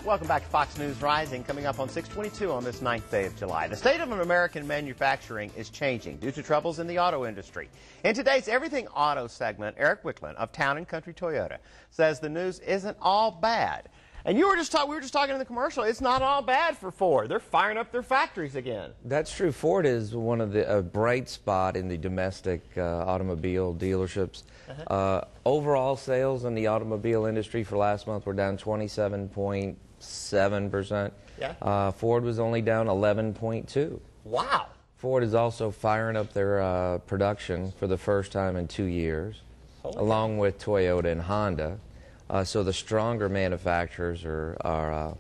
Welcome back to Fox News Rising, coming up on 622 on this 9th day of July. The state of American manufacturing is changing due to troubles in the auto industry. In today's Everything Auto segment, Erick Wicklund of Town & Country Toyota says the news isn't all bad. And we were just talking in the commercial, it's not all bad for Ford. They're firing up their factories again. That's true. Ford is one of the bright spot in the domestic automobile dealerships. Overall sales in the automobile industry for last month were down 27.7%. Yeah. Ford was only down 11.2%. Wow. Ford is also firing up their production for the first time in 2 years, along with Toyota and Honda. So the stronger manufacturers are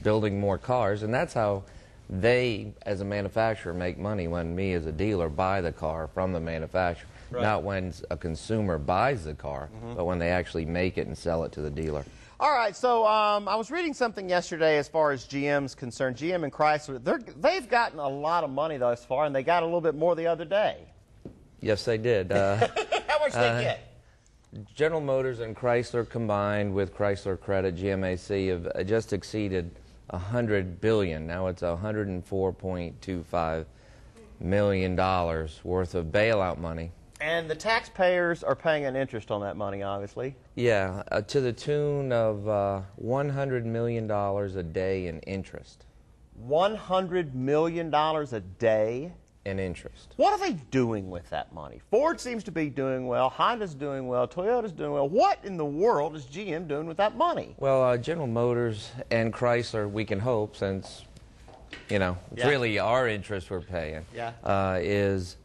building more cars, and that's how they, as a manufacturer, make money, when me as a dealer buy the car from the manufacturer. Right. Not when a consumer buys the car, but when they actually make it and sell it to the dealer. All right, so I was reading something yesterday as far as GM's concerned. GM and Chrysler, they've gotten a lot of money thus far, and they got a little bit more the other day. Yes, they did. How much they get? General Motors and Chrysler combined with Chrysler Credit, GMAC, have just exceeded $100 billion. Now it's $104.25 million worth of bailout money. And the taxpayers are paying an interest on that money, obviously. Yeah, to the tune of $100 million a day in interest. $100 million a day? In interest. What are they doing with that money? Ford seems to be doing well, Honda's doing well, Toyota's doing well. What in the world is GM doing with that money? Well, General Motors and Chrysler, we can hope, since, you know, it's really our interest we're paying, is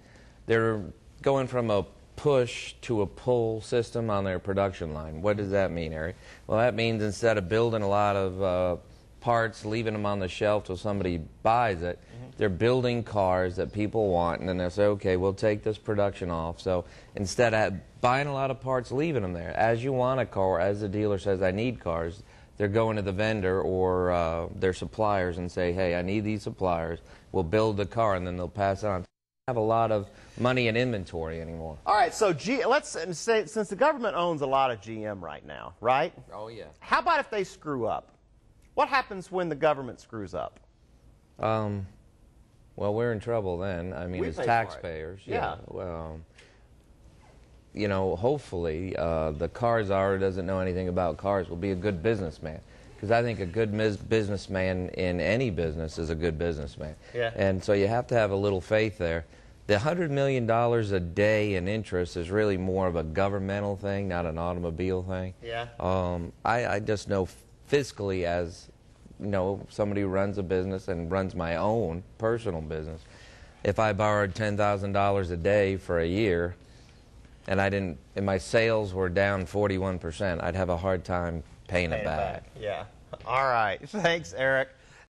they're going from a push to a pull system on their production line. What does that mean, Eric? Well, that means instead of building a lot of parts, leaving them on the shelf till somebody buys it, they're building cars that people want, and then they'll say, okay, we'll take this production off. So instead of buying a lot of parts, leaving them there, as you want a car, as the dealer says, I need cars, they're going to the vendor or their suppliers and say, hey, I need these suppliers, we'll build the car, and then they'll pass it on. Have a lot of money in inventory anymore. All right, so let's say, since the government owns a lot of GM right now, right? Oh, yeah. How about if they screw up? What happens when the government screws up? Well, we're in trouble then. I mean, as taxpayers. Yeah. Well, you know, hopefully the car czar who doesn't know anything about cars will be a good businessman. Because I think a good businessman in any business is a good businessman. Yeah. And so you have to have a little faith there. The $100 million a day in interest is really more of a governmental thing, not an automobile thing. Yeah. I just know fiscally, as you know, somebody who runs a business and runs my own personal business, if I borrowed $10,000 a day for a year and my sales were down 41%, I'd have a hard time paying it back. Yeah. All right. Thanks, Eric.